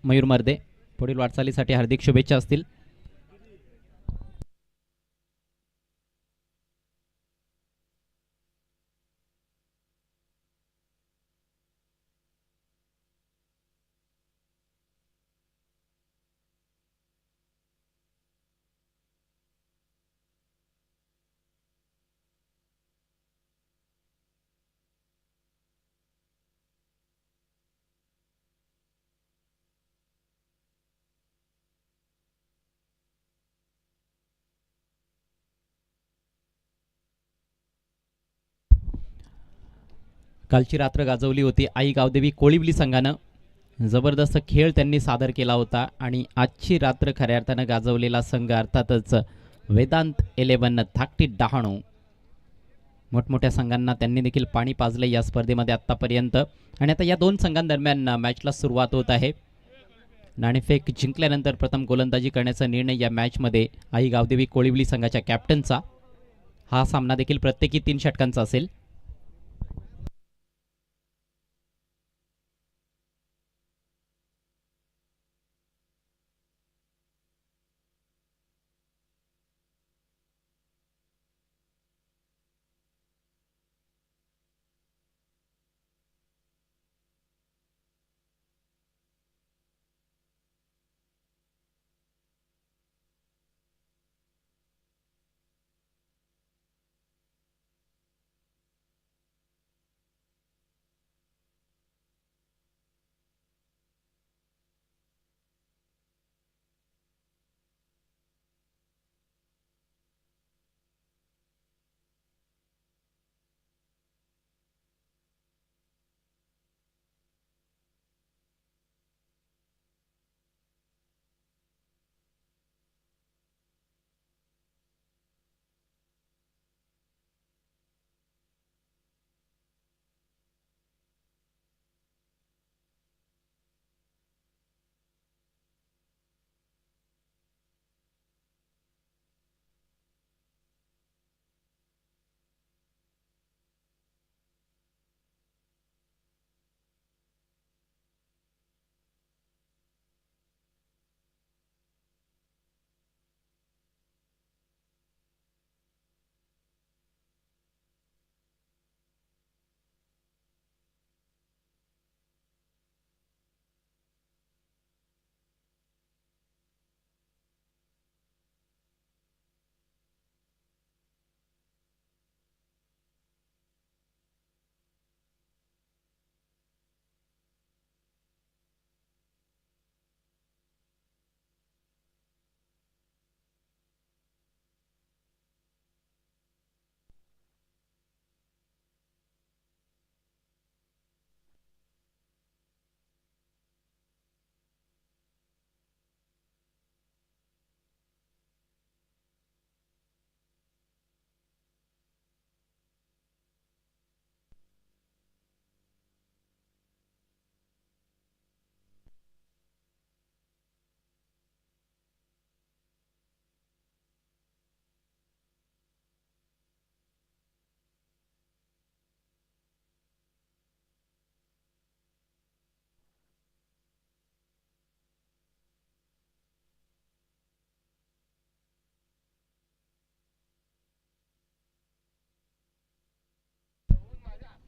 मयूर मर्दे. पुढील वाटचालीसाठी हार्दिक शुभेच्छा असतील. कालची रात्र गाजवली होती आई गावदेवी कोळिवली संघानं. जबरदस्त खेळ त्यांनी सादर केला होता आणि आजची रात्र खऱ्या अर्थानं गाजवलेला संघ अर्थातच वेदांत 11 धाकटी डहाणू. मोठमोठ्या संघांना त्यांनी देखील पाणी पाजले या स्पर्धेमध्ये आत्तापर्यंत. आणि आता या दोन संघांदरम्यान मॅचला सुरुवात होत आहे. नाणेफेक जिंकल्यानंतर प्रथम गोलंदाजी करण्याचा निर्णय या मॅचमध्ये आई गावदेवी कोळिवली संघाच्या कॅप्टनचा. हा सामना देखील प्रत्येकी 3 षटकांचा असेल.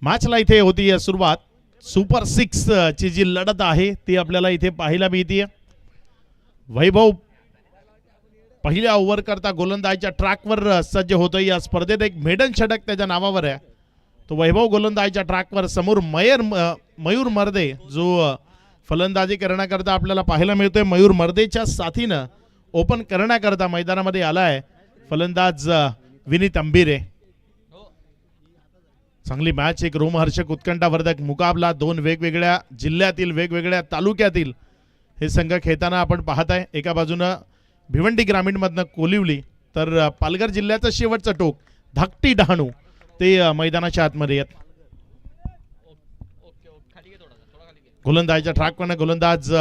मॅचला इथे होती सुरुवात. सुपर 6 ची जी लढत आहे ती आपल्याला इथे पाहायला मिळते. वैभव पहिल्या ओव्हर करता गोलंदाजीच्या ट्रॅकवर सज्ज होतो. या स्पर्धेत एक मेडन षटक त्याच्या नावावर आहे. तो वैभव गोलंदाजीच्या ट्रॅकवर. समोर मयूर मर्दे जो फलंदाजी करण्याकरता आपल्याला पाहायला मिळतोय. मयूर मर्देच्या साथीनं ओपन करण्याकरता मैदानामध्ये आलाय फलंदाज विनीत अंबिरे. चांगली मॅच, एक रोमहर्षक उत्कंठावर्धक मुकाबला. दोन वेगवेगळ्या जिल्ह्यातील वेगवेगळ्या तालुक्यातील हे संघ खेळताना आपण पाहत आहे. एका बाजूनं भिवंडी ग्रामीण मधनं कोलिवली, तर पालघर जिल्ह्याचं शेवटचं टोक धाकटी डहाणू ते मैदानाच्या आतमध्ये येत. गोलंदाजीच्या ट्रॅकवर गोलंदाज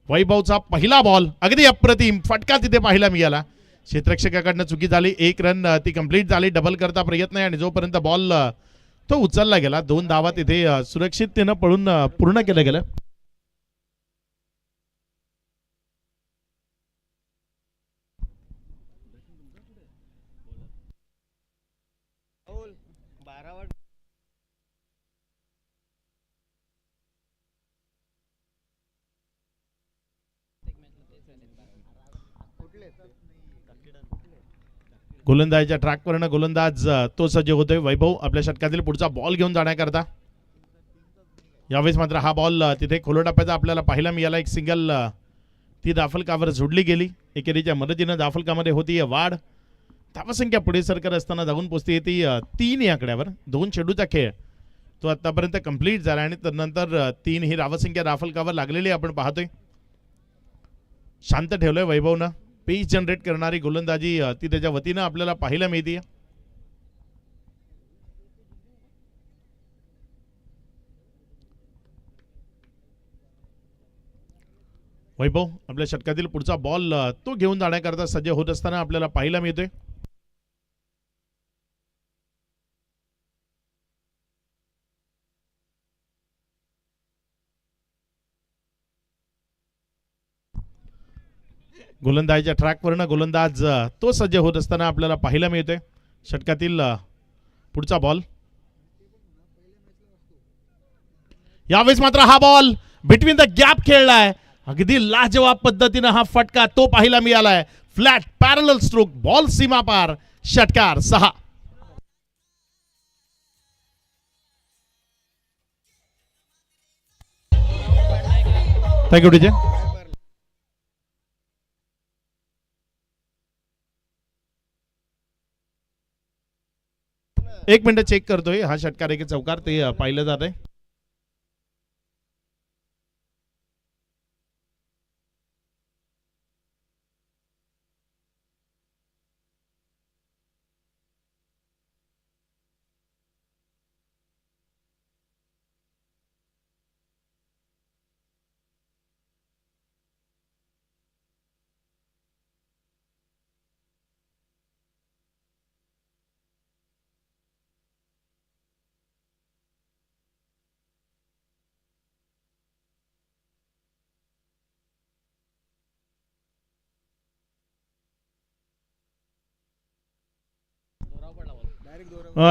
वैभवचा पहिला बॉल अगदी अप्रतिम फटका तिथे पाहायला मिळाला. क्षेत्ररक्षकाकडनं चुकी झाली. 1 रन ती कंप्लीट झाली. डबल करता प्रयत्न आहे आणि जोपर्यंत बॉल तो उचलला गेला 2 धावा तिथे सुरक्षिततेनं पळून पूर्ण केलं गेलं. गोलंदाजीच्या ट्रॅकवरनं गोलंदाज तो सज्ज होतोय. वैभव आपल्या षटकातील पुढचा बॉल घेऊन जाण्याकरता. यावेळेस मात्र हा बॉल तिथे खोलो टप्प्याचा आपल्याला पाहायला मिळाला. एक सिंगल ती दाफलकावर जोडली गेली. एकेरीच्या मदतीनं दाफलकामध्ये होती वाढ. धावसंख्या पुढे सरकत असताना जाऊन पोहोचते ती 3 या आकड्यावर. 2 चेंडूचा खेळ तो आतापर्यंत कंप्लीट झाला आणि त्यानंतर 3 ही धावसंख्या दाफलकावर लागलेली आपण पाहतोय. शांत ठेवलंय वैभवनं. पेस जनरेट करणारी गोलंदाजी ती त्याच्या वतीनं आपल्याला पाहायला मिळते. वैभव आपल्या षटकातील पुढचा बॉल तो घेऊन जाण्याकरता सज्ज होत असताना आपल्याला पाहायला मिळतोय. गोलंदाजीच्या ट्रॅकवरनं गोलंदाज तो सज्ज होत असताना आपल्याला पाहायला मिळतोय. षटकातील पुढचा बॉल. यावेळेस मात्र हा बॉल बिटवीन द गॅप खेळलाय. अगदी लाजवाब पद्धतीनं हा फटका तो पाहायला मिळालाय. फ्लॅट पॅरलल स्ट्रोक बॉल सीमा पार. षटकार 6. Thank you DJ. एक मिनिट चेक करतोय. हा षटकार एक चौकार ते पाहिलं जात आहे.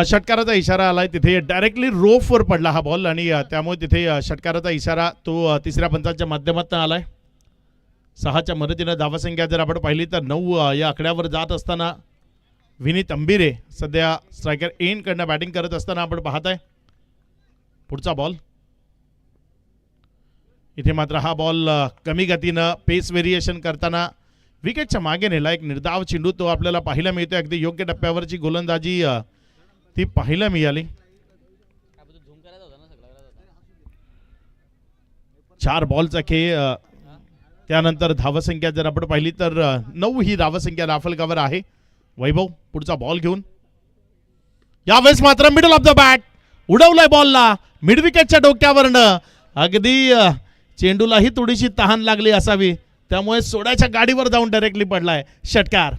षटकाराचा इशारा आलाय. तिथे डायरेक्टली रोफवर पडला हा बॉल आणि त्यामुळे तिथे षटकाराचा इशारा तो तिसऱ्या पंचाच्या माध्यमातून आलाय. 6च्या मदतीनं धावसंख्या जर आपण पाहिली तर 9 या आकड्यावर जात असताना विनीत अंबिरे सध्या स्ट्रायकर एंड कडनं बॅटिंग करत असताना आपण पाहताय. पुढचा बॉल. इथे मात्र हा बॉल कमी गतीनं पेस व्हेरिएशन करताना विकेटच्या मागे नेला. एक निर्धाव चेंडू तो आपल्याला पाहायला मिळतोय. अगदी योग्य टप्प्यावरची गोलंदाजी ती पाहायला मिळाली. 4 बॉलचा खेळ. त्यानंतर धावसंख्या जर आपण पाहिली तर 9 ही धावसंख्या दाफलकावर आहे. वैभव पुढचा बॉल घेऊन. यावेळेस मात्र मिडल ऑफ द बॅट उडवलाय बॉलला मिड विकेटच्या डोक्यावरनं. अगदी चेंडूलाही थोडीशी तहान लागली असावी त्यामुळे सोड्याच्या गाडीवर जाऊन डायरेक्टली पडलाय. षटकार.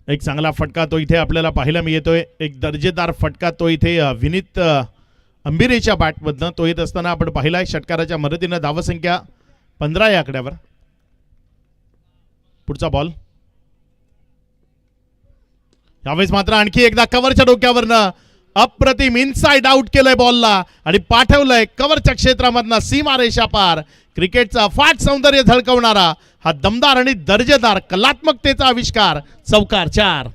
एक चांगला फटका तो इथे आपल्याला पाहायला मिळतोय. एक दर्जेदार फटका तो इथे विनीत अंबिरेच्या बॅटमधनं तो येत असताना आपण पाहिलाय. षटकाराच्या मदतीनं धावसंख्या 15 या आकड्यावर. पुढचा बॉल. यावेळेस मात्र आणखी एकदा कव्हरच्या डोक्यावरनं अप्रतिम इनसाइड आउट केलंय बॉलला आणि पाठवलंय कव्हरच्या क्षेत्रामधनं सीमा रेषा पार. क्रिकेटचा अफाट सौंदर्य झळकवणारा हा दमदार आणि दर्जेदार कलात्मकतेचा आविष्कार. चौकार 4.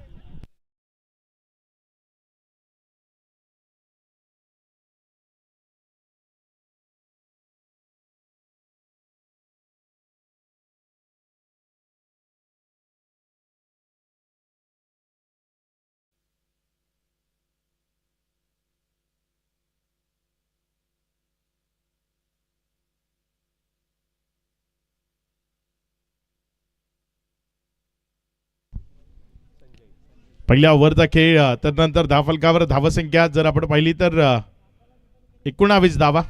पहिल्या ओव्हरचा खेळ. त्यानंतर धावफलकावर धावसंख्या जर आपण पाहिली तर 19 धावा.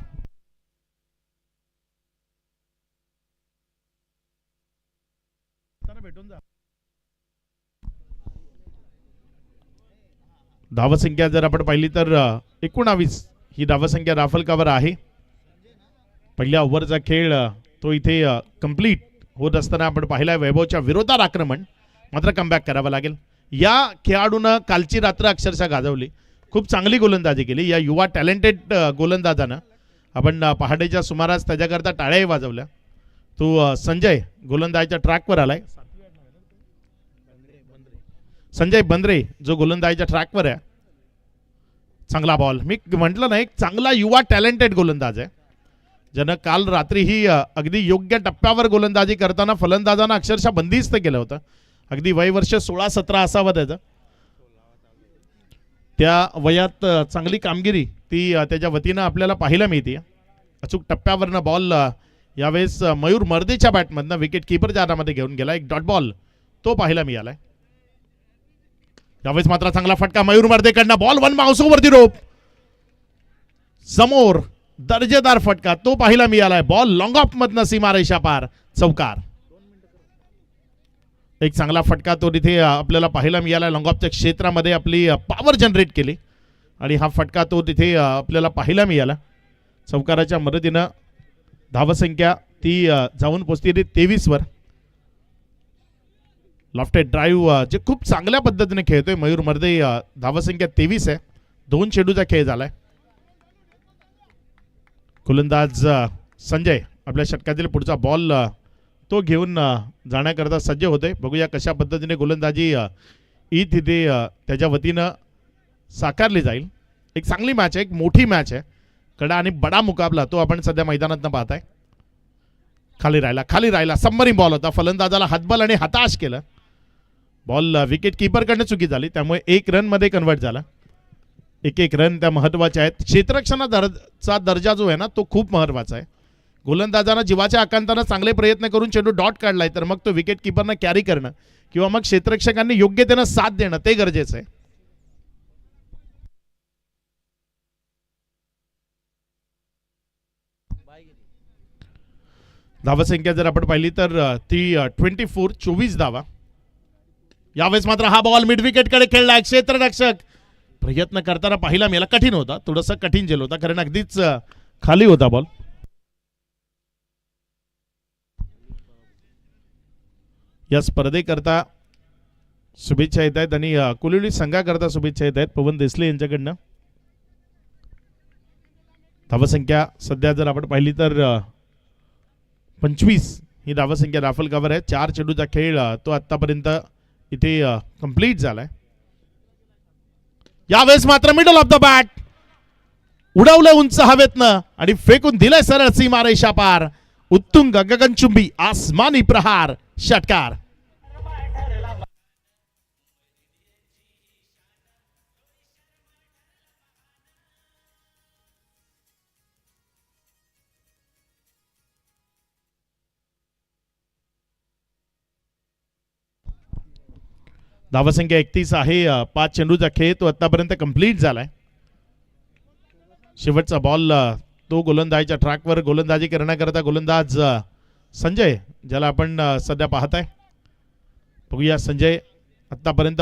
धावसंख्या जर आपण पाहिली तर 19 ही धावसंख्या धावफलकावर आहे. पहिल्या ओव्हरचा खेळ तो इथे कंप्लीट होत असताना आपण पाहिला. वैभवच्या विरोधात आक्रमण मात्र कमबॅक करावं लागेल. या खेळाडूनं कालची रात्र अक्षरशः गाजवली. खूप चांगली गोलंदाजी केली या युवा टॅलेंटेड गोलंदाजानं. आपण पहाटेच्या सुमारास त्याच्याकरता टाळ्याही वाजवल्या. तो संजय गोलंदाजीच्या ट्रॅकवर आलाय. संजय बंद्रे जो गोलंदाजीच्या ट्रॅकवर आहे. चांगला बॉल. मी म्हटलं ना, एक चांगला युवा टॅलेंटेड गोलंदाज आहे ज्यानं काल रात्री ही अगदी योग्य टप्प्यावर गोलंदाजी करताना फलंदाजांना अक्षरशः बंदिस्त केलं होतं. अगदी वय वर्ष 16-17 असावं त्याचं. त्या वयात चांगली कामगिरी ती त्याच्या वतीनं आपल्याला पाहायला मिळते. अचूक टप्प्यावरनं बॉल यावेळेस मयूर मर्देच्या बॅटमधनं विकेट किपर जारामध्ये घेऊन गेला. एक डॉट बॉल तो पाहायला मिळालाय. यावेळेस मात्र चांगला फटका मयूर मर्देकडनं. बॉल वन बाउन्स वरती रोप समोर दर्जेदार फटका तो पाहायला मिळालाय. बॉल लॉंग ऑफ मधनं सीमारेषा पार चौकार. एक चांगला फटका तो तिथे आपल्याला पाहायला मिळाला. लॉंग ऑफच्या क्षेत्रामध्ये आपली पॉवर जनरेट केली आणि हा फटका तो तिथे आपल्याला पाहायला मिळाला. चौकाराच्या मदतीनं धावसंख्या ती जाऊन पोचली 23 वर. लॉफ्टेड ड्राईव्ह जे खूप चांगल्या पद्धतीने खेळतोय मयूर मर्दे. धावसंख्या 23 आहे. 2 चेंडूचा खेळ झालाय. गोलंदाज संजय आपल्या षटकातील पुढचा बॉल तो घेऊन जाण्याकरता सज्ज होते. बघूया कशा पद्धतीने गोलंदाजी ही तिथे त्याच्या वतीनं साकारली जाईल. एक चांगली मॅच आहे. एक मोठी मॅच आहे. कडा आणि बडा मुकाबला तो आपण सध्या मैदानात पाहताय. खाली राहिला सबमरीन बॉल होता. फलंदाजाला हातबल आणि हताश केलं. बॉल विकेट किपरकडनं चुकी झाली त्यामुळे 1 रन मध्ये कन्वर्ट झाला. एक रन त्या महत्वाच्या आहेत. क्षेत्ररक्षणाचा दर्जा जो आहे ना तो खूप महत्वाचा आहे. गोलंदाजानं जीवाच्या आकांतानं चांगले प्रयत्न करून चेंडू डॉट काढलाय तर मग तो विकेट किपरनं कॅरी करणं किंवा मग क्षेत्ररक्षकांनी योग्य त्यानं साथ देणं ते गरजेचं आहे. धावसंख्या जर आपण पाहिली तर ती 24 धावा. यावेळेस मात्र हा बॉल मिड विकेटकडे खेळला. क्षेत्ररक्षक प्रयत्न करताना पाहिला मिळाला. कठीण होता. थोडासा कठीण झेल होता कारण अगदीच खाली होता बॉल. या स्पर्धेकरता शुभेच्छा येत आहेत आणि कुलिवली संघाकरता शुभेच्छा येत आहेत पवन देसले यांच्याकडनं. धावसंख्या सध्या जर आपण पाहिली तर 25 ही धावसंख्या राफल कव्हर आहे. 4 चेंडूचा खेळ तो आतापर्यंत इथे कंप्लीट झालाय. यावेळेस मात्र मिडल ऑफ द बॅट उडवलं उंच हवेतनं आणि फेकून दिलंय सरळ सीमारेषा पार. उत्तुंग गगनचुंबी आसमानी प्रहार षटकार. धावसंख्या 31 आहे. 5 चेंडूचा खेळ तो आतापर्यंत कंप्लीट झालाय. शेवटचा बॉल तो गोलंदाजीच्या ट्रॅकवर गोलंदाजी करण्याकरता गोलंदाज संजय ज्याला आपण सध्या पाहताय. बघूया संजय आतापर्यंत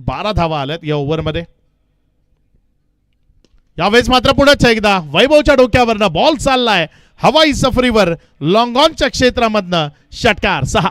12 धावा आल्यात या ओव्हरमध्ये. यावेळेस मात्र पुढेच एकदा वैभवच्या डोक्यावरनं बॉल चाललाय हवाई सफरीवर लॉंग ऑनच्या क्षेत्रामधनं षटकार 6.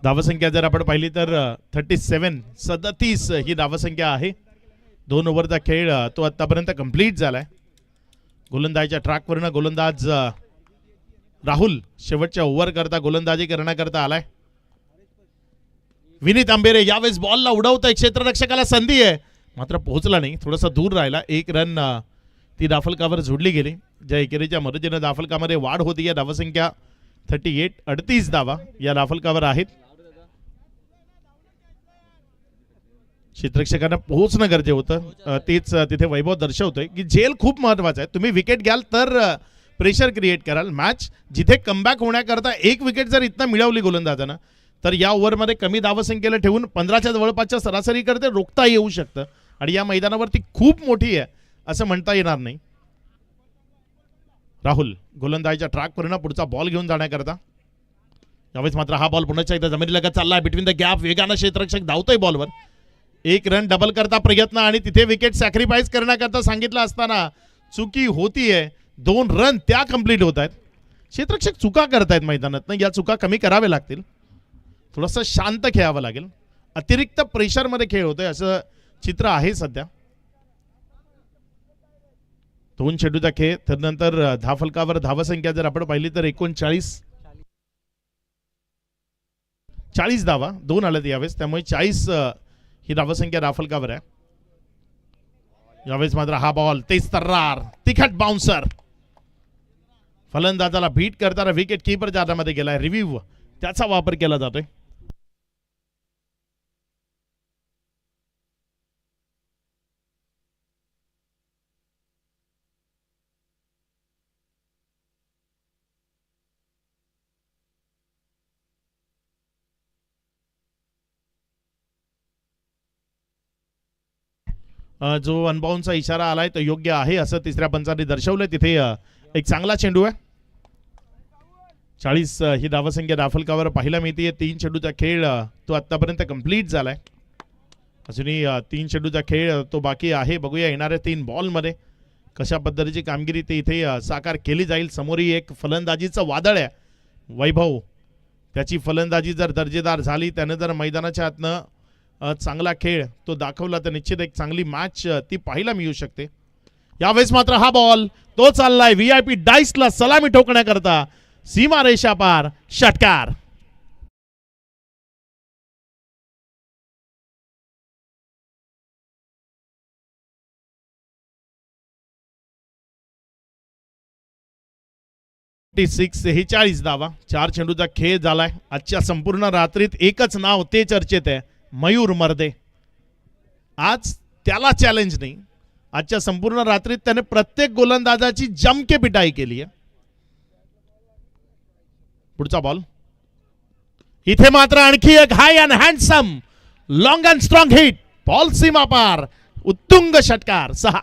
धावसंख्या जर आपण पाहिली तर 37 ही धावसंख्या आहे. 2 ओव्हरचा खेळ तो आतापर्यंत कंप्लीट झालाय. गोलंदाजीच्या ट्रॅकवरनं गोलंदाज राहुल शेवटच्या ओव्हर करता गोलंदाजी करण्याकरता आलाय. विनीत आंबेरे यावेळेस बॉलला उडवतोय, क्षेत्ररक्षकाला संधी आहे मात्र पोहोचला नाही, थोडासा दूर राहिला. 1 रन ती दाफलकावर जोडली गेली. ज्या एकेरीच्या मदतीनं दाफलकामध्ये वाढ होती आहे. धावसंख्या 38 धावा या दाफलकावर आहेत. क्षेत्ररक्षकांना पोहोचणं गरजेचं होतं, तेच तिथे वैभव दर्शवतोय की झेल खूप महत्वाचा आहे. तुम्ही विकेट घ्याल तर प्रेशर क्रिएट कराल. मॅच जिथे कमबॅक होण्याकरता 1 विकेट जर इथनं मिळवली गोलंदाजानं तर या ओव्हरमध्ये कमी धावसंख्येला ठेवून 15च्या जवळपासच्या सरासरीकडे रोखता येऊ शकतं आणि या मैदानावरती खूप मोठी आहे असं म्हणता येणार नाही. राहुल गोलंदाजीच्या ट्रॅकवरनं पुढचा बॉल घेऊन जाण्याकरता. यावेळेस मात्र हा बॉल पुन्हा एकदा जमिनीलगत चाललाय. बिटवीन द गॅप वेगानं क्षेत्ररक्षक धावतोय बॉलवर. 1 रन डबल करता प्रयत्न आणि तिथे विकेट सॅक्रिफाईस करण्याकरता सांगितलं असताना चुकी होतीये. 2 रन त्या कंप्लीट होत आहेत. क्षेत्ररक्षक चुका करतायत मैदानात, या चुका कमी कराव्या लागतील. थोडंसं शांत खेळावं लागेल. अतिरिक्त प्रेशरमध्ये खेळ होतोय असं चित्र आहे सध्या. 2 चेंडूचा खेळ, त्यानंतर धावफलकावर धावसंख्या जर आपण पाहिली तर 40 धावा 2 आल्यात यावेळेस, त्यामुळे 40 ही धावसंख्या धावफलकावर आहे. यावेळेस मात्र हा बॉल तेज तर्रार तिखट बाउन्सर फलंदाजाला बीट करताना विकेट कीपर जादामध्ये गेलाय. रिव्ह्यू त्याचा वापर केला जातोय. जो अनबाउंडचा इशारा आलाय तो योग्य आहे असं तिसऱ्या पंचाने दर्शवलंय. तिथे एक चांगला चेंडू आहे. 40 ही धावसंख्या दाफलकावर पाहायला मिळते. 3 चेंडूचा खेळ तो आतापर्यंत कंप्लीट झालाय. अजूनही 3 चेंडूचा खेळ तो बाकी आहे. बघूया येणाऱ्या 3 बॉलमध्ये कशा पद्धतीची कामगिरी ते इथे साकार केली जाईल. समोरही एक फलंदाजीचं वादळ आहे. वैभव त्याची फलंदाजी जर दर्जेदार झाली, त्याने जर मैदानाच्या आतनं चांगला खेळ तो दाखवला तर निश्चित एक चांगली मॅच ती पाहायला मिळू शकते. यावेळेस मात्र हा बॉल तो चाललाय व्हीआयपी डाईसला सलामी ठोकण्याकरता. सीमा रेषा पार षटकार. ही 40 धावा. 4 चेंडूचा खेळ झालाय. आजच्या संपूर्ण रात्रीत एकच नाव ते चर्चेत आहे, मयूर मर्दे. आज त्याला चॅलेंज नाही. आजच्या संपूर्ण रात्रीत त्याने प्रत्येक गोलंदाजाची जमके पिटाई केली आहे. पुढचा बॉल इथे मात्र आणखी एक high and handsome long and strong hit. Ball सीमा पार उत्तुंग षटकार. 6.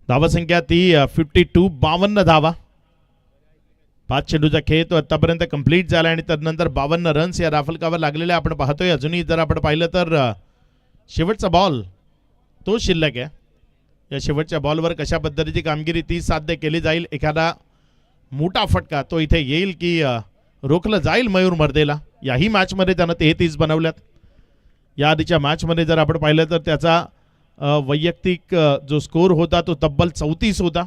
धावसंख्या ती 52 धावा. 5 चेंडूचा खेळ तो आतापर्यंत कंप्लीट झाला आणि त्यानंतर 52 रन्स या राफलकावर लागलेले आपण पाहतोय. अजूनही जर आपण पाहिलं तर शेवटचा बॉल तो शिल्लक आहे. या शेवटच्या बॉलवर कशा पद्धतीची कामगिरी ती साध्य केली जाईल. एखादा मोठा फटका तो इथे येईल की रोखलं जाईल मयूर मर्देला. याही मॅचमध्ये त्यानं 33 बनवल्यात. या आधीच्या मॅचमध्ये जर आपण पाहिलं तर त्याचा वैयक्तिक जो स्कोर होता तो तब्बल 34 होता.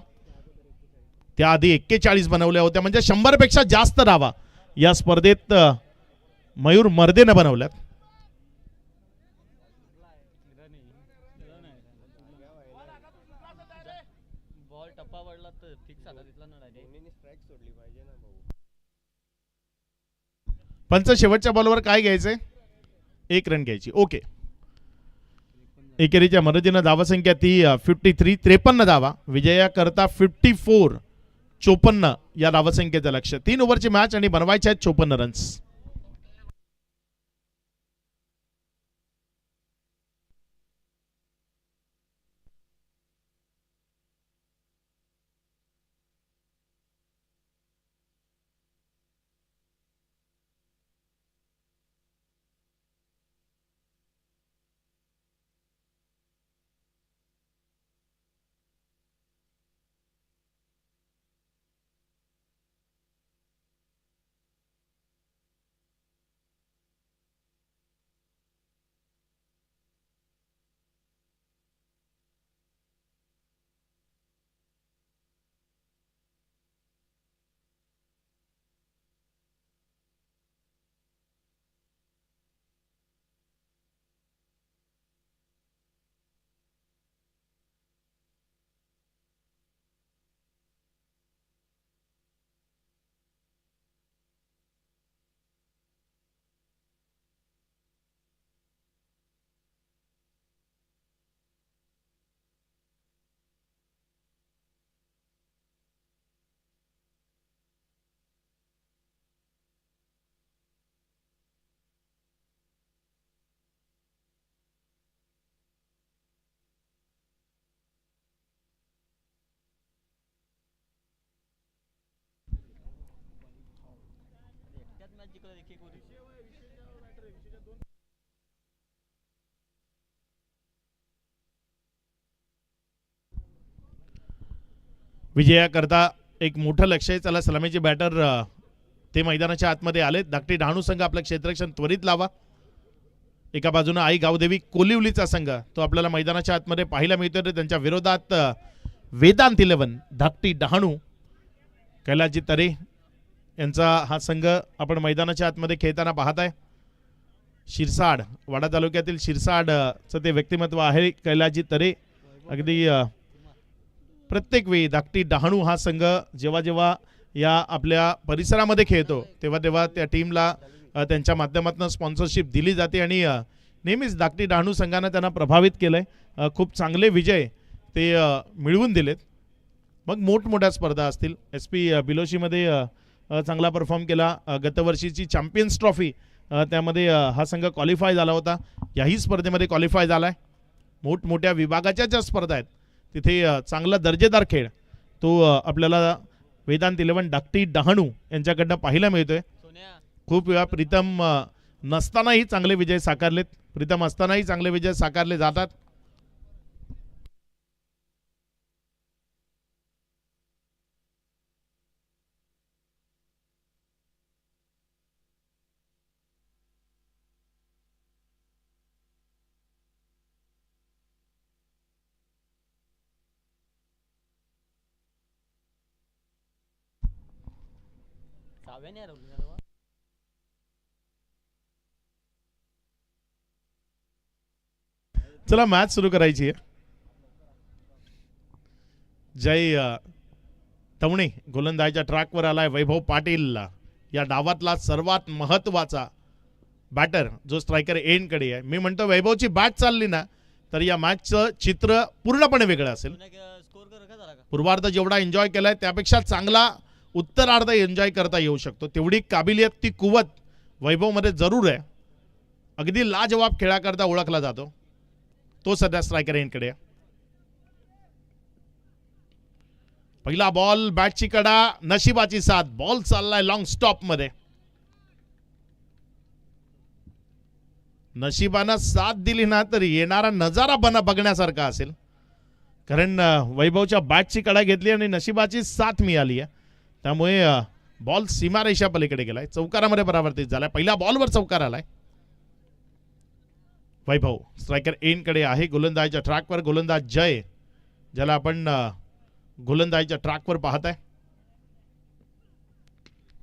त्याआधी 41 बनवल्या होत्या, म्हणजे 100 पेक्षा जास्त धावा या स्पर्धेत मयूर मर्देने बनवल्यात. पंच शेवटच्या बॉलवर काय घ्यायचंय? 1 रन घ्यायची. ओके. एकेरीच्या मदतीनं धावसंख्या ती 53 धावा. विजया करता 54 या धावसंख्येचं लक्ष. 3 ओव्हरची मॅच आणि बनवायचे आहेत 54 रन्स. विजयाकरता एक मोठं लक्ष आहे. चला सलामीचे बॅटर ते मैदानाच्या आतमध्ये आले. धाकटी डहाणू संघ आपलं क्षेत्ररक्षण त्वरित लावा. एका बाजूने आई गावदेवी कोलिवलीचा संघ तो आपल्याला मैदानाच्या आतमध्ये पाहायला मिळतोय. त्यांच्या विरोधात वेदांत 11 धाकटी डहाणू कैलासजी तरे यांचा हा संघ आपण मैदानाच्या आतमध्ये खेळताना पाहताय. शिरसाड वाडा तालुक्यातील शिरसाडचं ते व्यक्तिमत्व आहे कैलासजी तरे. अगदी प्रत्येक वेळी धाकटी डहाणू हा संघ जेव्हा जेव्हा या आपल्या परिसरामध्ये खेळतो तेव्हा तेव्हा त्या टीमला त्यांच्या माध्यमातून स्पॉन्सरशिप दिली जाते आणि नेहमीच धाकटी डहाणू संघानं त्यांना प्रभावित केलंय. खूप चांगले विजय ते मिळवून दिलेत. मग मोठमोठ्या स्पर्धा असतील. SP बिलोशीमध्ये चांगला परफॉर्म केला. गतवर्षीची चॅम्पियन्स ट्रॉफी त्यामध्ये हा संघ क्वालिफाय झाला होता. याही स्पर्धेमध्ये क्वालिफाय झाला आहे. मोठमोठ्या विभागाच्या ज्या स्पर्धा आहेत तिथे चांगला दर्जेदार खेळ तो आपल्याला वेदांत 11 धाकटी डहाणू यांच्याकडनं पाहायला मिळतोय. खूप वेळा प्रीतम नसतानाही चांगले विजय साकारलेत. प्रीतम असतानाही चांगले विजय साकारले जातात. चला मॅच सुरू करायची आहे. जय तवणे गोलंदाजीच्या ट्रॅकवर आलाय. वैभव पाटील या डावातला सर्वात महत्वाचा बॅटर जो स्ट्रायकर एंडकडे आहे. मी म्हणतो वैभवची बॅट चालली ना तर या मॅचचं चित्र पूर्णपणे वेगळं असेल. पूर्वार्ध जेवढा एन्जॉय केलाय त्यापेक्षा चांगला उत्तरार्ध एन्जॉय करता येऊ शकतो. तेवढी काबिलियत ती कुवत वैभवमध्ये जरूर आहे. अगदी लाजवाब खेळाकरता ओळखला जातो तो सध्या स्ट्रायकर एंडकडे. पहिला बॉल बॅटची कडा नशिबाची साथ. बॉल चाललाय लॉंग स्टॉप मध्ये. नशिबानं साथ दिली ना तर येणारा नजारा बघण्यासारखा असेल. कारण वैभवच्या बॅटची कडा घेतली आणि नशिबाची साथ मिळाली आहे. त्यामुळे बॉल सीमारेषा पलीकडे गेलाय. चौकारामध्ये परावर्तित झालाय. पहिल्या बॉलवर चौकार आलाय. वैभव स्ट्रायकर एंडकडे आहे. गोलंदाजीच्या ट्रॅकवर गोलंदाज जय ज्याला आपण गोलंदाजीच्या ट्रॅकवर पाहताय.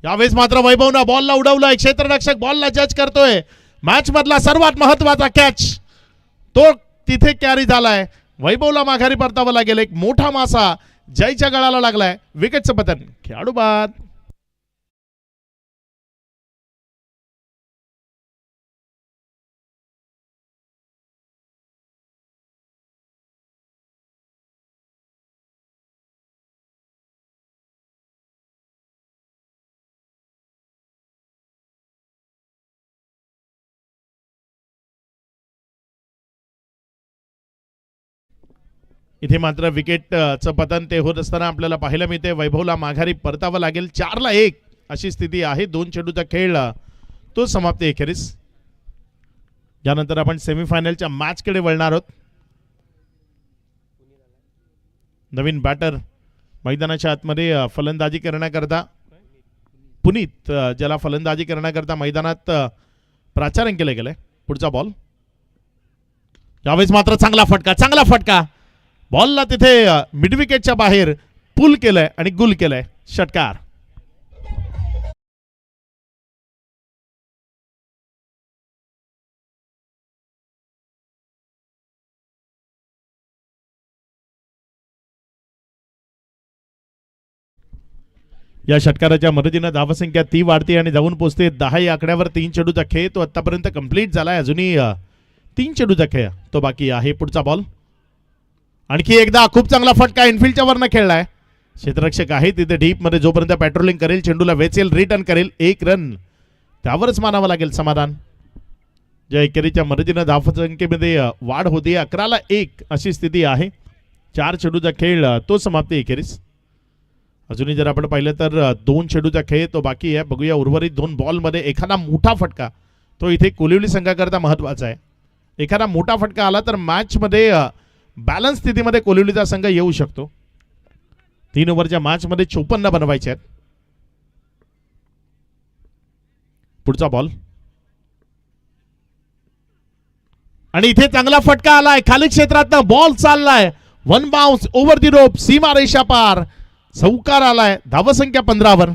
यावेळेस मात्र वैभवनं बॉलला उडवलंय. क्षेत्ररक्षक बॉलला जज करतोय. मॅच मधला सर्वात महत्वाचा कॅच तो तिथे कॅरी झालाय. वैभवला माघारी परतावं लागेल. एक मोठा मासा जयच्या गळाला लागलाय. विकेटचं पतन. खेळाडू बाद. इथे मात्र विकेटचं पतन ते होत असताना आपल्याला पाहायला मिळते. वैभवला माघारी परतावं लागेल. 4-1 अशी स्थिती आहे. 2 चेंडूचा खेळ तो समाप्ती अखेरीस. यानंतर आपण सेमीफायनलच्या मॅचकडे वळणार आहोत. नवीन बॅटर मैदानाच्या आतमध्ये फलंदाजी करण्याकरता पुनीत ज्याला फलंदाजी करण्याकरता मैदानात प्राचारण केलं गेलंय. पुढचा बॉल. यावेळेस मात्र चांगला फटका बॉलला तिथे मिड विकेटच्या बाहेर पुल केलंय आणि गुल केलंय. षटकार. या षटकाराच्या मदतीने धावसंख्या ती वाढते आणि जाऊन पोहोचते 10 या आकड्यावर. 3 चेंडूचा खेळ तो आतापर्यंत कंप्लीट झालाय. अजूनही 3 चेंडूचा खेळ तो बाकी आहे. पुढचा बॉल. आणखी एकदा खूप चांगला फटका इनफिल्डच्या वरनं खेळलाय. क्षेत्ररक्षक आहे तिथे डीप मध्ये जोपर्यंत पेट्रोलिंग करेल चेंडूला वेचेल रिटर्न करेल. 1 रन त्यावरच मानावं लागेल समाधान. ज्या एकेरीच्या मदतीने धावसंख्येमध्ये वाढ होती. 11-1 अशी स्थिती आहे. 4 चेंडूचा खेळ तो समाप्ती एकेरीस. अजूनही जर आपण पाहिलं तर 2 चेंडूचा खेळ तो बाकी आहे. बघूया उर्वरित 2 बॉलमध्ये एखादा मोठा फटका तो इथे कोलिवली संघाकरता महत्वाचा आहे. एखादा मोठा फटका आला तर मॅचमध्ये बॅलन्स स्थितीमध्ये कोलिवलीचा संघ येऊ शकतो. 3 ओव्हरच्या मॅचमध्ये 54 बनवायचे आहेत. पुढचा बॉल आणि इथे चांगला फटका आलाय. खाली क्षेत्रात बॉल चाललाय. 1 बाउन्स ओव्हर दी रोप, सीमा रेषा पार, चौकार आलाय. धावसंख्या 15 वर.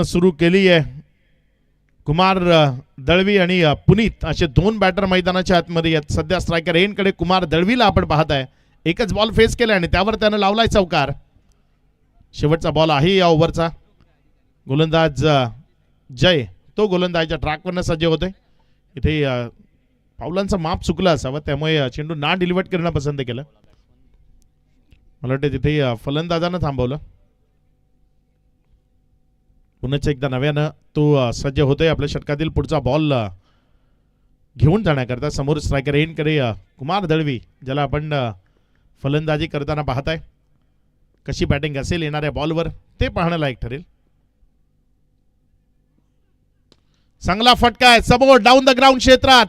सुरू केली आहे. कुमार दळवी आणि पुनीत असे 2 बॅटर मैदानाच्या आतमध्ये आहेत. सध्या स्ट्रायकर एनकडे कुमार दळवीला आपण पाहत आहे. एकच बॉल फेस केला आणि त्यावर त्यानं लावलाय चौकार. शेवटचा बॉल आहे या ओव्हरचा. गोलंदाज जय तो गोलंदाजच्या ट्रॅकवरनं सज्ज होतोय. इथे पावलांचं माप चुकलं असावं, त्यामुळे चेंडू ना डिलिव्हर करणं पसंत केलं. मला वाटतं तिथे फलंदाजानं थांबवलं. पुन्हा एकदा नव्यानं तो सज्ज होतोय आपल्या षटकातील पुढचा बॉल घेऊन जाण्याकरता. समोर स्ट्रायकर एनकडे कुमार दळवी, ज्याला आपण फलंदाजी करताना पाहताय. कशी बॅटिंग असेल येणाऱ्या बॉलवर ते पाहणं लायक ठरेल. चांगला फटका आहे समोर डाऊन द ग्राउंड क्षेत्रात.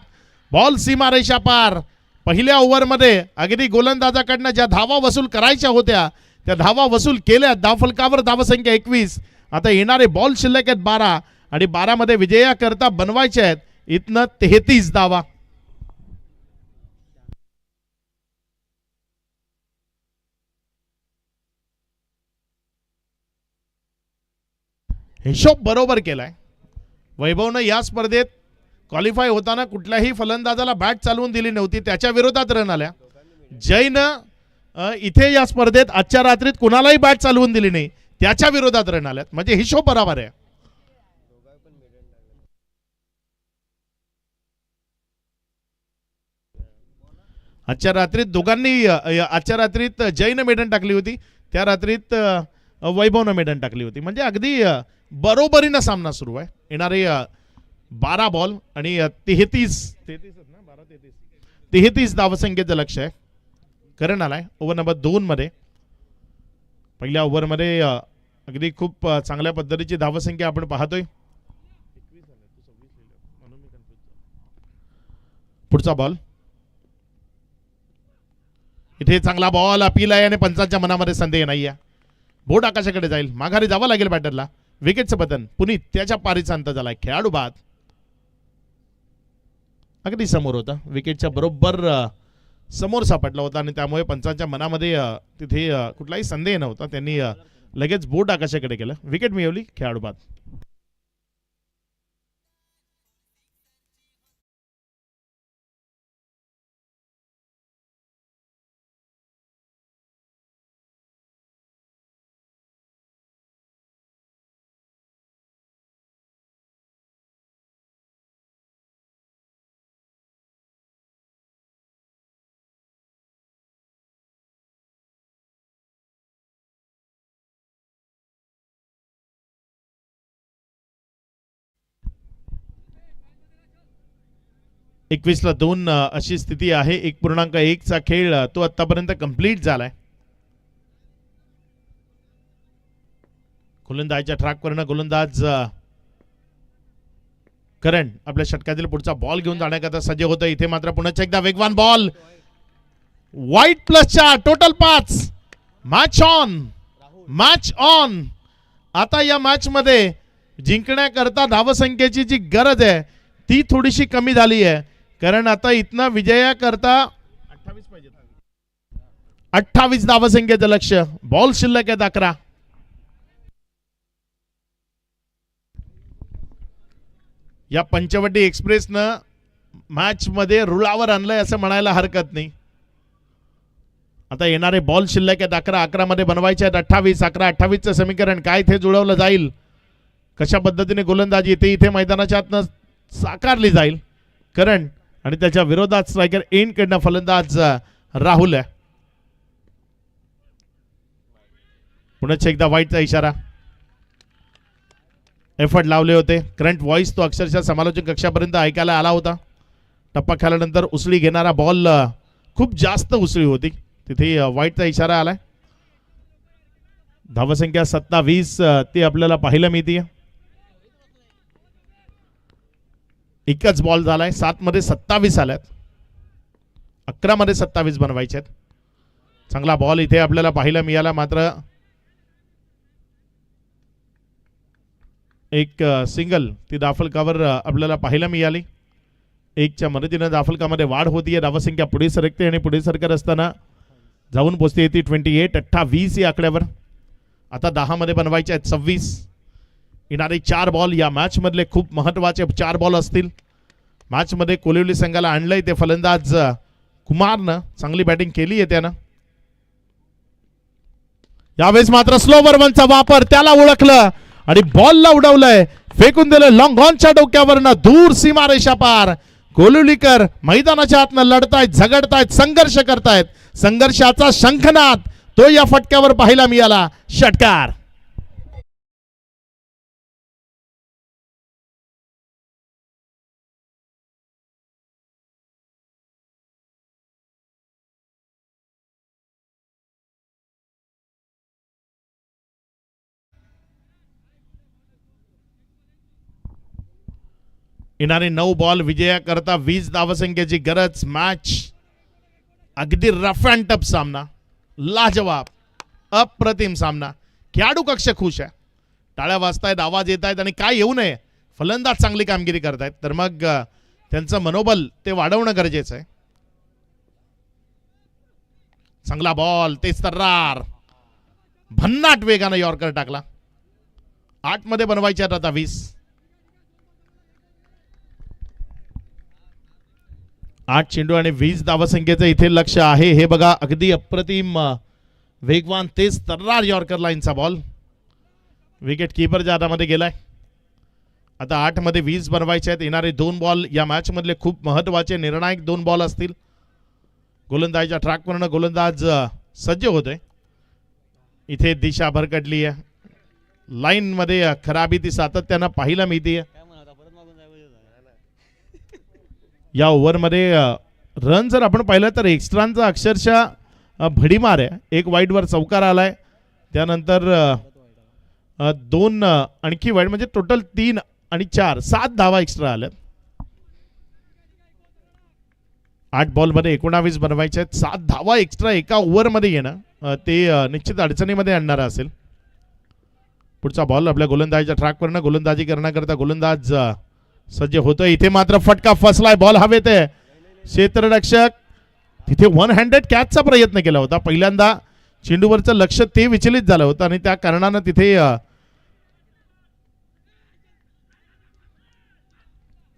बॉल सीमा रेषा पार. पहिल्या ओव्हरमध्ये अगदी गोलंदाजाकडनं ज्या धावा वसूल करायच्या होत्या त्या धावा वसूल केल्या. धावफलकावर धावसंख्या 21. आता येणारे बॉल शिल्लक आहेत 12 आणि 12 मध्ये विजयाकरता बनवायचे आहेत इथनं 33 धावा. हिशोब बरोबर केलाय वैभवनं. या स्पर्धेत क्वालिफाय होताना कुठल्याही फलंदाजाला बॅट चालवून दिली नव्हती, त्याच्या विरोधात रन आल्या. जयनं इथे या स्पर्धेत आजच्या रात्रीत कुणालाही बॅट चालवून दिली नाही, त्याच्या विरोधात रन आल्यात. म्हणजे हिशोब बरोबर आहे. आजच्या रात्रीत दोघांनी आजच्या रात्रीत जयनं मेडन टाकली होती, त्या रात्रीत वैभवनं मेडन टाकली होती. म्हणजे अगदी बरोबरीनं सामना सुरू आहे. येणारे 12 बॉल आणि 33 धावसंख्येचं लक्ष आहे. करण आलाय ओव्हर नंबर 2 मध्ये. पहिल्या ओव्हरमध्ये अगदी खूप चांगल्या पद्धतीची धावसंख्या आपण पाहतोय. पुढचा बॉल इथे चांगला बॉल अपील आहे आणि पंचांच्या मनामध्ये संदेह नाही आहे. बोर्ड आकाशाकडे जाईल, माघारी जावं लागेल बॅटरला. विकेटचं पतन पुनीत त्याच्या पारीचा अंत झालाय. खेळाडू बाद अगदी समोर होता, विकेटच्या बरोबर समोर सापडला होता आणि त्यामुळे पंचांच्या मनामध्ये तिथे कुठलाही संदेह नव्हता. त्यांनी लगेच बोर्ड आकाशाकडे केलं. विकेट मिळवली. खेळाडू बाद. एकवीस ला 2 अशी स्थिती आहे. 1.1 चा खेळ तो आतापर्यंत कंप्लीट झालाय. गोलंदाजच्या ट्रॅकवरनं गोलंदाज करण आपल्या षटकातील पुढचा बॉल घेऊन जाण्याकरता सज्ज होतं. इथे मात्र पुन्हा एकदा वेगवान बॉल. व्हाईट प्लसच्या total 5. Match on, match on. आता या मॅच मध्ये जिंकण्याकरता धावसंख्येची जी गरज आहे ती थोडीशी कमी झाली आहे, कारण आता इथनं विजयाकरता 28 पाहिजे. 28 धावसंख्येचं लक्ष. बॉल शिल्लक आहेत 11. या पंचवटी एक्सप्रेसनं मॅच मध्ये रुळावर आणलंय असं म्हणायला हरकत नाही. आता येणारे बॉल शिल्लक आहेत 11. 11 मध्ये बनवायचे आहेत 28. 11-28चं समीकरण काय इथे जुळवलं जाईल, कशा पद्धतीने गोलंदाजी इथे मैदानाच्या आतनं साकारली जाईल. करण आणि त्याच्या विरोधात स्ट्रायकर एन कडनं फलंदाज राहुल आहे. पुन्हा एकदा वाईटचा इशारा. एफर्ट लावले होते. करंट व्हॉइस तो अक्षरशः समालोचक कक्षापर्यंत ऐकायला आला होता. टप्पा खेळल्यानंतर उसळी घेणारा बॉल खूप जास्त उसळी होती, तिथे वाईटचा इशारा आलाय. धावसंख्या 27 ती आपल्याला पाहायला मिळते. एकच बॉल झालाय. 7 मध्ये 27 आल्यात. 11 मध्ये 27 बनवायचे आहेत. चांगला बॉल इथे आपल्याला पाहायला मिळाला, मात्र एक सिंगल ती दाफलकावर आपल्याला पाहायला मिळाली. 1च्या मदतीनं दाफलकामध्ये वाढ होतीये. धावसंख्या पुढे सरकते आणि पुढे सरकत असताना जाऊन पोहोचते ती 28 या आकड्यावर. आता 10 मध्ये बनवायचे आहेत 26. येणारे 4 बॉल या मॅच मधले खूप महत्वाचे 4 बॉल असतील. मॅच मध्ये कोलिवली संघाला आणलंय ते फलंदाज कुमारनं. चांगली बॅटिंग केली आहे त्यानं. यावेळेस मात्र स्लोवर वनचा वापर, त्याला ओळखलं आणि बॉलला उडवलंय, फेकून दिलं लॉंग ऑनच्या डोक्यावरनं दूर सीमारेषा पार. कोलिवलीकर मैदानाच्या आतनं लढतायत, झगडतायत, संघर्ष करतायत. संघर्षाचा शंखनाद तो या फटक्यावर पाहायला मिळाला. षटकार. येणारे 9 बॉल विजयाकरता 20 धावसंख्येची गरज. मॅच अगदी रफ अँड टफ सामना, लाजवाब, अप्रतिम सामना. खेळाडू कक्ष खुश आहे. टाळ्या वाजतायत, आवाज येत आहेत आणि काय येऊ नये, फलंदाज चांगली कामगिरी करतायत, तर मग त्यांचं मनोबल ते वाढवणं गरजेचं आहे. चांगला बॉल, तेच तर्रार, भन्नाट वेगानं यॉर्कर टाकला. 8 मध्ये बनवायचे आता 20. 8 चेंडू आणि 20 धावसंख्येचं इथे लक्ष आहे. हे बघा, अगदी अप्रतिम वेगवान तेज तर्रार यॉर्कर लाईनचा बॉल. विकेट कीपर जादामध्ये गेलाय. आता 8 मध्ये 20 बनवायचे आहेत. येणारे 2 बॉल या मॅच मधले खूप महत्वाचे निर्णायक 2 बॉल असतील. गोलंदाजीच्या ट्रॅकवरनं गोलंदाज सज्ज होतोय. इथे दिशा भरकटली आहे. लाईन मध्ये खराबी ती सातत्यानं पाहायला मिळते. या ओव्हरमध्ये रन जर आपण पाहिलं तर एक्स्ट्रांचा अक्षरशः भडीमार आहे. 1 वाईडवर चौकार आलाय, त्यानंतर 2 आणखी वाईड, म्हणजे टोटल 3 आणि 4 7 धावा एक्स्ट्रा आल्यात. 8 बॉलमध्ये 19 बनवायचे आहेत. 7 धावा एक्स्ट्रा एका ओव्हरमध्ये येणं ते निश्चित अडचणीमध्ये आणणारं असेल. पुढचा बॉल आपल्या गोलंदाजीच्या ट्रॅकवरनं गोलंदाजी करण्याकरता गोलंदाज सज्ज होतोय. इथे मात्र फटका फसलाय. बॉल हवेत आहे. क्षेत्ररक्षक तिथे 1 हँडेड कॅचचा प्रयत्न केला होता. पहिल्यांदा चेंडूवरचं लक्ष ते विचलित झालं होतं आणि त्या कारणानं तिथे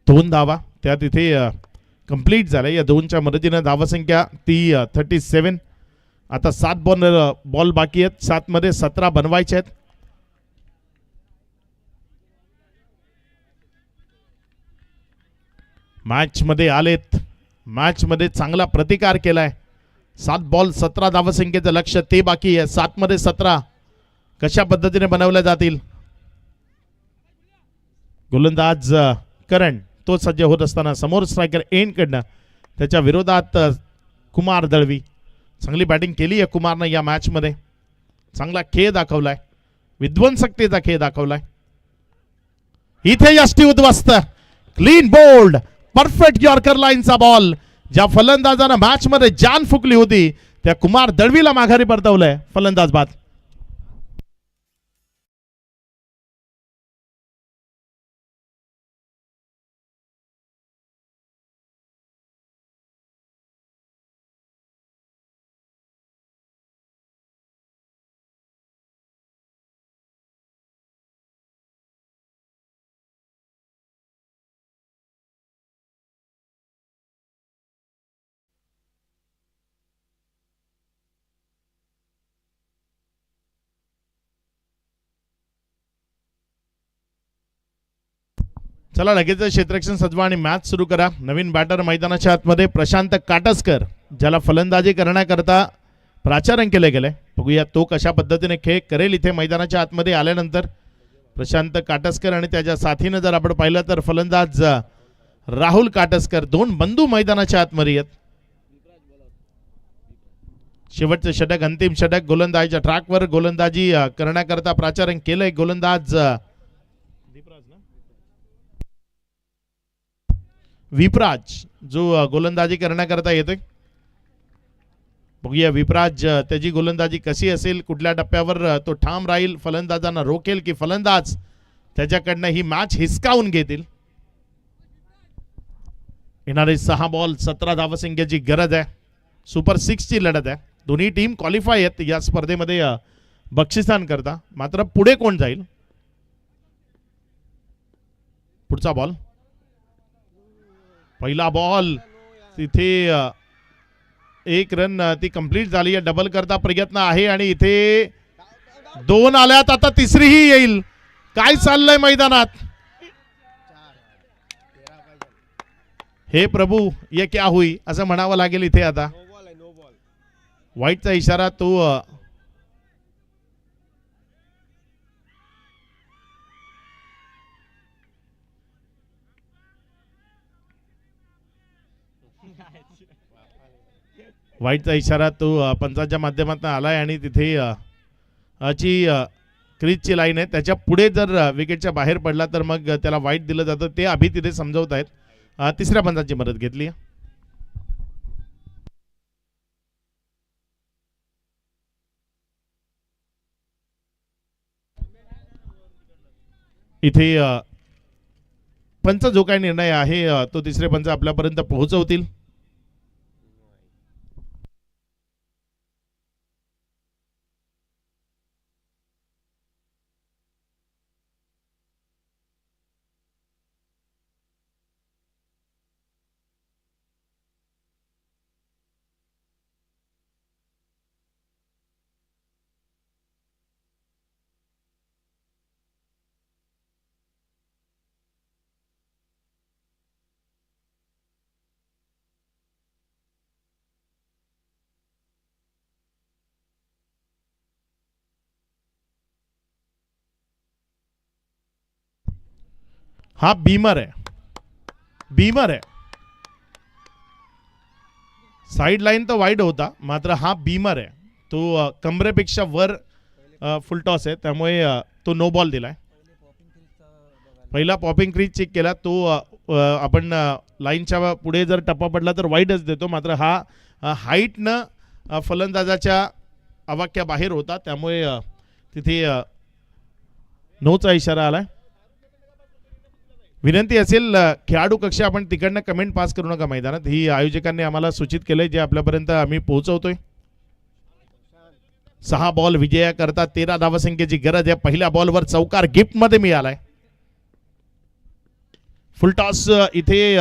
2 धावा त्या तिथे कंप्लीट झाल्या. या 2च्या मदतीनं धावसंख्या ती 37. आता 7 बॉल बाकी आहेत. 7 मध्ये 17 बनवायचे आहेत. मॅच मध्ये आलेत. मॅच मध्ये चांगला प्रतिकार केलाय. 7 बॉल 17 धावसंख्येचं लक्ष ते बाकी आहे. 7 मध्ये 17 कशा पद्धतीने बनवल्या जातील. गोलंदाज करण तो सज्ज होत असताना समोर स्ट्रायकर एंड कडनं त्याच्या विरोधात कुमार दळवी. चांगली बॅटिंग केली आहे कुमारनं या मॅच मध्ये. चांगला खेळ दाखवलाय, विध्वंसकतेचा खेळ दाखवलाय. इथे यष्टी उद्ध्वस्त, क्लीन बोल्ड, परफेक्ट यॉर्कर लाईनचा बॉल. ज्या फलंदाजानं मॅच मध्ये जान फुकली होती त्या कुमार दळवीला माघारी परतवलंय. फलंदाज बाद. चला लगेच क्षेत्ररक्षण सजवा आणि मॅच सुरू करा. नवीन बॅटर मैदानाच्या आतमध्ये प्रशांत काटसकर, ज्याला फलंदाजी करण्याकरता प्राचारण केलं गेलंय. बघूया तो कशा पद्धतीने खेळ करेल इथे मैदानाच्या आतमध्ये आल्यानंतर. प्रशांत काटसकर आणि त्याच्या साथीनं जर आपण पाहिलं तर फलंदाज राहुल काटसकर, दोन बंधू मैदानाच्या आतमध्ये आहेत. शेवटचं षटक, अंतिम षटक गोलंदाजीच्या ट्रॅकवर गोलंदाजी करण्याकरता प्राचारण केलंय गोलंदाज विपराज, जो गोलंदाजी करण्याकरता येतोय. बघूया विपराज त्याची गोलंदाजी कशी असेल, कुठल्या टप्प्यावर तो ठाम राहील, फलंदाजांना रोखेल की फलंदाज त्याच्याकडनं ही मॅच हिसकावून घेतील. येणारे 6 बॉल 17 धावसंख्येची गरज आहे. सुपर 6 ची लढत आहे. दोन्ही टीम क्वालिफाय आहेत या स्पर्धेमध्ये बक्षिसांकरता. मात्र पुढे कोण जाईल. पुढचा बॉल, पहिला बॉल तिथे 1 रन ती कंप्लीट झाली आहे. डबल करता प्रयत्न आहे आणि इथे 2 आल्यात, आता तिसरीही येईल. काय चाललंय मैदानात. हे प्रभू ये क्या हुई असं म्हणावं लागेल इथे. आता वाईटचा इशारा तो वाईटचा इशारा तो पंचांच्या माध्यमातून आलाय आणि तिथे ची क्रीजची लाईन आहे, त्याच्या पुढे जर विकेटच्या बाहेर पडला तर मग त्याला वाईट दिलं जातं. ते अभि तिथे समजवत आहेत. तिसऱ्या पंचांची मदत घेतली. इथे पंच जो काही निर्णय आहे तो तिसरे पंच आपल्यापर्यंत पोहोचवतील. हा बीमर आहे, बीमर आहे. साइड लाईन तर वाईड होता, मात्र हा बीमर आहे. तो कमरेपेक्षा वर फुलटॉस आहे, त्यामुळे तो नो बॉल दिलाय. पहिला पॉपिंग क्रीज चेक केला तो आपण लाईनच्या पुढे जर टप्पा पडला तर वाईडच देतो. मात्र हा हाईटनं फलंदाजाच्या आवाक्या बाहेर होता, त्यामुळे तिथे नोचा इशारा आलाय. विनंती असेल खेळाडू कक्ष आपण तिकडनं कमेंट पास करू नका मैदानात, ही आयोजकांनी आम्हाला सूचित केलंय, जे आपल्यापर्यंत आम्ही पोहोचवतोय. 6 बॉल विजयाकरता 13 धावसंख्येची गरज आहे. पहिल्या बॉलवर चौकार गिफ्ट मध्ये मिळालाय. फुलटॉस इथे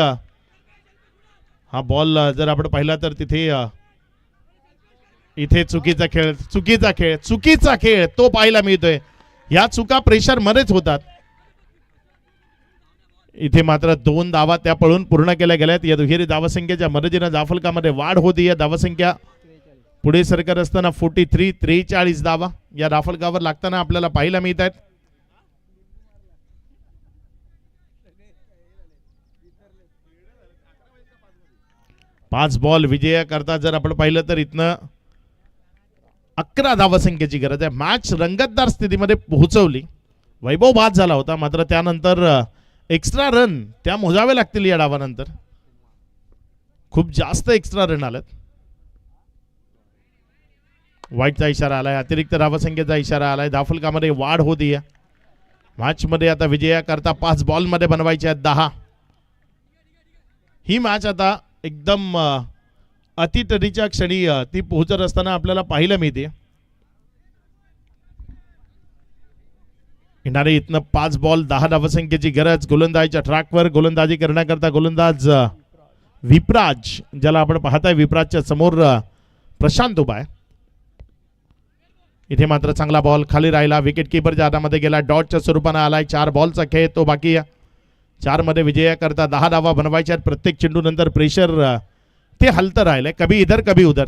हा बॉल जर आपण पाहिला तर तिथे इथे चुकीचा खेळ, चुकीचा खेळ, चुकीचा खेळ तो पाहायला मिळतोय. या चुका प्रेशर मध्येच होतात. इथे मात्र 2 धावा त्या पळून पूर्ण केल्या गेल्यात. या दुहेरी धावसंख्येच्या मदतीने जाफलकामध्ये वाढ होती. या धावसंख्या पुढे सरकत असताना 43 धावा या दाफलकावर लागताना आपल्याला पाहायला मिळत आहेत. पाच बॉल विजयाकरता जर आपण पाहिलं तर इथनं 11 धावसंख्येची गरज आहे. मॅच रंगतदार स्थितीमध्ये पोहोचवली. वैभव बाद झाला होता, मात्र त्यानंतर एक्स्ट्रा रन त्या मोजावे लागतील. या डावानंतर खूप जास्त एक्स्ट्रा रन आलेत. वाईटचा इशारा आलाय, अतिरिक्त धावसंख्येचा इशारा आलाय. दाफलकामध्ये वाढ होती. मॅच मध्ये आता विजयाकरता 5 बॉल मध्ये बनवायचे आहेत 10. ही मॅच आता एकदम अतितडीच्या क्षणी ती पोहोचत असताना आपल्याला पाहायला मिळते. येणारे इथनं 5 बॉल 10 धावसंख्येची गरज. गोलंदाजीच्या ट्रॅकवर गोलंदाजी करण्याकरता गोलंदाज विपराज, ज्याला आपण पाहताय विपराजच्या समोर प्रशांत उभा आहे. इथे मात्र चांगला बॉल खाली राहिला. विकेट किपरच्या हातामध्ये गेला. डॉटच्या स्वरूपाने आलाय. 4 बॉलचा खेळ तो बाकी आहे. 4 मध्ये विजयाकरता 10 धावा बनवायच्या. प्रत्येक चेंडू नंतर प्रेशर ते हलतं राहिलंय, कभी इधर कभी उधर.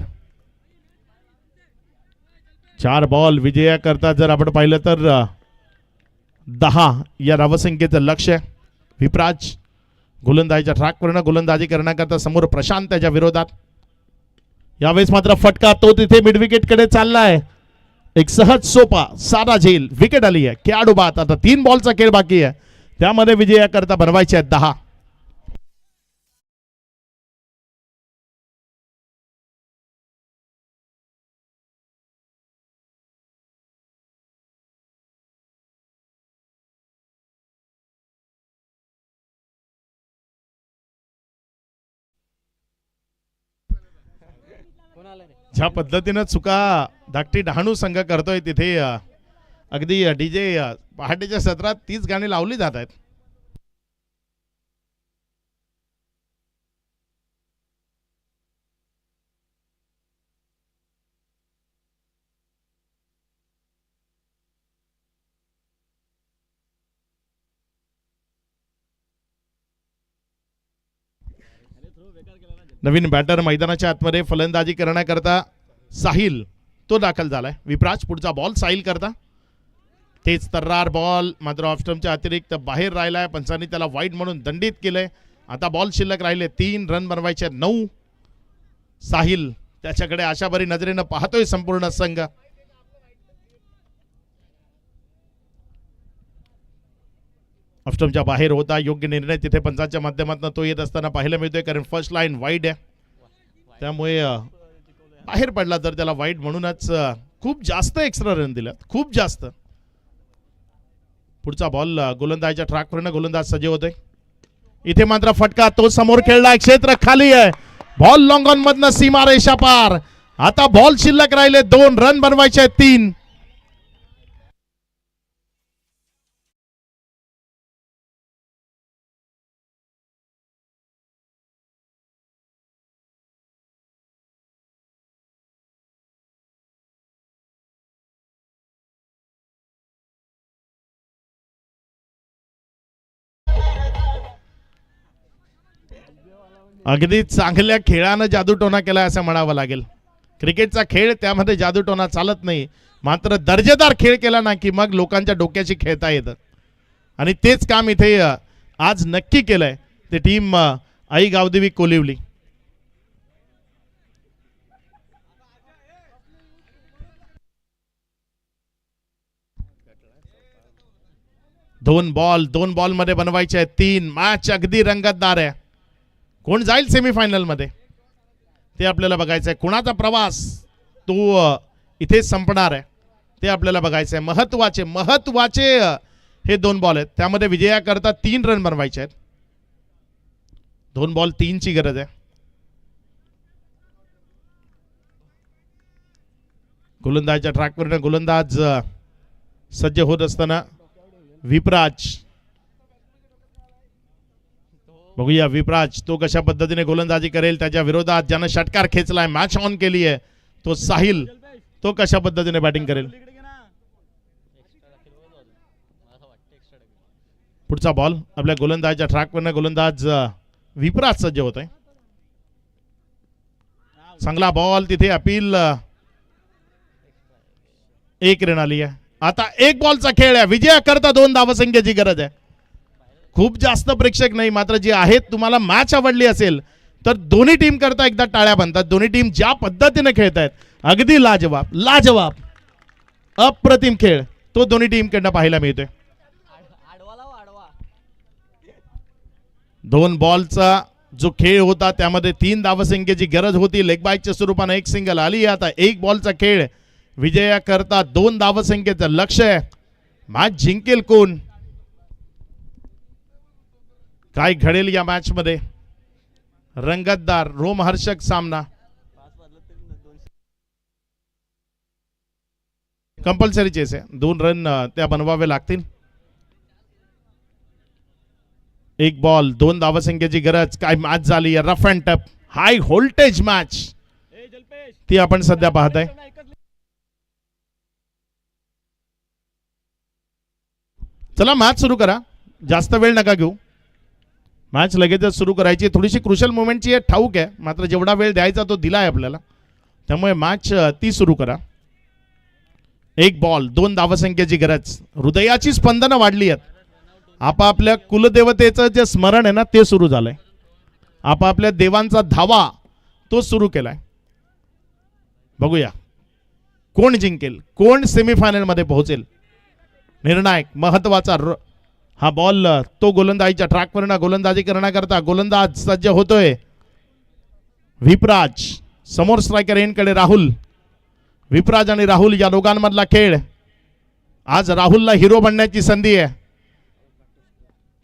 4 बॉल विजयाकरता जर आपण पाहिलं तर 10 या धावसंख्येचं लक्ष आहे. विपराज गोलंदाजीच्या ट्रॅकवरनं गोलंदाजी करण्याकरता समोर प्रशांत त्याच्या विरोधात. यावेळेस मात्र फटका तो तिथे मिड विकेट कडे चाललाय. एक सहज सोपा साधा झेल विकेट आली आहे. खेळाडू बाद. आता 3 बॉलचा खेळ बाकी आहे, त्यामध्ये विजयाकरता बनवायचे आहेत 10. ज्या पद्धतीनं चुका धाकटी डहाणू संघ करतोय तिथे अगदी डीजे पहाटेच्या सत्रात 30 गाणी लावली जात आहेत. नवीन बॅटर मैदानाच्या आतमध्ये फलंदाजी करण्याकरता साहिल तो दाखल झालाय. विपराज पुढचा बॉल साहिल करता. तेच तर्रार बॉल मात्र ऑफ स्टंपच्या अतिरिक्त बाहेर राहिलाय. पंचांनी त्याला वाईड म्हणून दंडित केलंय. आता बॉल शिल्लक राहिले 3 रन बनवायचे 9. साहिल त्याच्याकडे आशाभरी नजरेनं पाहतोय संपूर्ण संघ. ऑफस्टंपच्या बाहेर होता. योग्य निर्णय तिथे पंचांच्या माध्यमातून तो येत असताना पाहायला मिळतोय, कारण फर्स्ट लाईन वाईड आहे. त्यामुळे बाहेर पडला तर त्याला वाईड म्हणूनच खूप जास्त एक्स्ट्रा रन दिल्यात, खूप जास्त. पुढचा बॉल गोलंदाजीच्या ट्रॅकवरनं गोलंदाज सज्ज होतोय. इथे मात्र फटका तो समोर खेळलाय. क्षेत्र खाली आहे. बॉल लॉंग ऑन मधनं सीमारेषा पार. आता बॉल शिल्लक राहिले 2 रन बनवायचे 3. अगदी चांगल्या खेळानं जादूटोना केला असं म्हणावं लागेल. क्रिकेटचा खेळ त्यामध्ये जादूटोना चालत नाही, मात्र दर्जेदार खेळ केला ना की मग लोकांच्या डोक्याशी खेळता येतं. आणि तेच काम इथे आज नक्की केलंय ते टीम आई गावदेवी कोलिवली. दोन बॉल मध्ये बनवायचे आहेत 3. मॅच अगदी रंगतदार आहे. कोण जाईल सेमीफायनल मध्ये ते आपल्याला बघायचं आहे. कुणाचा प्रवास तो इथे संपणार आहे ते आपल्याला बघायचं आहे. महत्वाचे हे 2 बॉल आहेत, त्यामध्ये विजयाकरता 3 रन बनवायचे आहेत. 2 बॉल 3 ची गरज आहे. गोलंदाजीच्या ट्रॅकवरनं गोलंदाज सज्ज होत असताना विपराज, बघूया विपराज तो कशा पद्धतीने गोलंदाजी करेल. त्याच्या विरोधात ज्यानं षटकार खेचलाय, मॅच ऑन केली आहे, तो साहिल तो कशा पद्धतीने बॅटिंग करेल. पुढचा बॉल आपल्या गोलंदाजीच्या ट्रॅकवरनं गोलंदाज विपराज सज्ज होत आहे. चांगला बॉल तिथे अपील. 1 रन आली आहे. आता 1 बॉलचा खेळ आहे. विजयाकरता 2 धावसंख्येची गरज आहे. खूप जास्त प्रेक्षक नाही, मात्र जे आहेत, तुम्हाला मॅच आवडली असेल तर दोन्ही टीम करता एकदा टाळ्या बनतात. दोन्ही टीम ज्या पद्धतीने खेळत आहेत अगदी लाजवाब अप्रतिम खेळ तो दोन्ही टीम कडनं पाहायला मिळतोय. 2 बॉलचा जो खेळ होता त्यामध्ये 3 धावसंख्येची गरज होती. लेग बायच्या स्वरूपानं 1 सिंगल आली. आता 1 बॉलचा खेळ विजयाकरता 2 धावसंख्येचं लक्ष आहे. मॅच जिंकेल कोण, काय घडेल या मॅच मध्ये. रंगतदार रोमहर्षक सामना. कंपल्सरी चेस आहे. 2 रन त्या बनवावे लागतील. 1 बॉल 2 धावसंख्येची गरज. काय मॅच झाली, rough and tough high voltage match ती आपण सध्या पाहताय. चला मॅच सुरू करा, जास्त वेळ नका घेऊ. मॅच लगेचच सुरू करायची. थोडीशी क्रुशल मोमेंटची आहे ठाऊक आहे, मात्र जेवढा वेळ द्यायचा तो दिलाय आपल्याला, त्यामुळे मॅच ती सुरू करा. एक बॉल 2 धावसंख्येची गरज. हृदयाची स्पंदनं वाढली आहेत. आपापल्या कुलदेवतेचं जे स्मरण आहे ना ते सुरू झालंय. आपापल्या देवांचा धावा तो सुरू केलाय. बघूया कोण जिंकेल, कोण सेमीफायनल मध्ये पोहोचेल. निर्णायक महत्वाचा हा बॉल तो गोलंदाजीच्या ट्रॅकवर गोलंदाजी करण्याकरता गोलंदाज सज्ज होतोय. विपराज समोर स्ट्रायकर एंडकडे राहुल. विपराज आणि राहुल या दोघांमधला खेळ. आज राहुलला हिरो बनण्याची संधी आहे.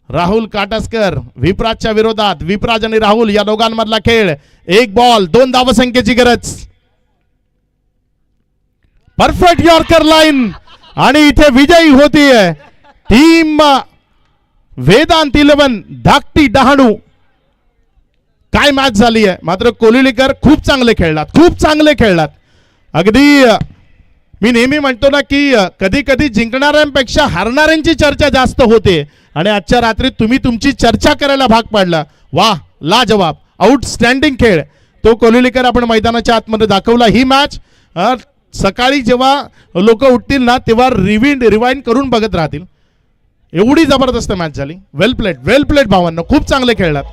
राहुल काटस्कर विपराजच्या विरोधात. विपराज आणि राहुल या दोघांमधला खेळ. एक बॉल 2 धावसंख्येची गरज. परफेक्ट यॉर्कर लाईन आणि इथे विजयी होतीये टीम वेदांत 11 धाकटी डहाणू. काय मॅच झाली आहे. मात्र कोलिलीकर खूप चांगले खेळलात, खूप चांगले खेळलात. अगदी मी नेहमी म्हणतो ना की कधी कधी जिंकणाऱ्यांपेक्षा हारणाऱ्यांची चर्चा जास्त होते आणि आजच्या रात्री तुम्ही तुमची चर्चा करायला भाग पाडला. वा लाजवाब आउटस्टँडिंग खेळ तो कोलिलीकर आपण मैदानाच्या आतमध्ये दाखवला. ही मॅच सकाळी जेव्हा लोक उठतील ना तेव्हा रिवाइंड करून बघत राहतील. एवढी जबरदस्त मॅच झाली. वेल प्लेड भावांनो, खूप चांगले खेळलात.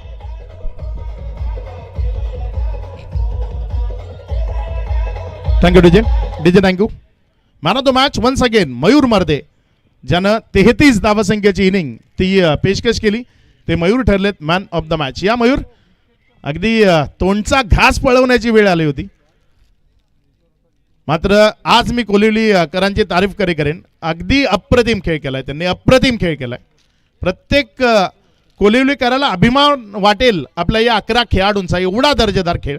Thank you DJ thank you. Man of the match once again Mayur Marde, ज्यानं 33 धावसंख्येची इनिंग ती पेशकश केली. ते मयूर ठरलेत मॅन ऑफ द मॅच. या मयूर, अगदी तोंडचा घास पळवण्याची वेळ आली होती. मात्र आज मी कोलिवलीकरांची तारीफ करेन. अगदी अप्रतिम खेळ केलाय त्यांनी, अप्रतिम खेळ केलाय. प्रत्येक कोलिवलीकराला अभिमान वाटेल आपल्या या 11 खेळाडूंचा एवढा दर्जेदार खेळ.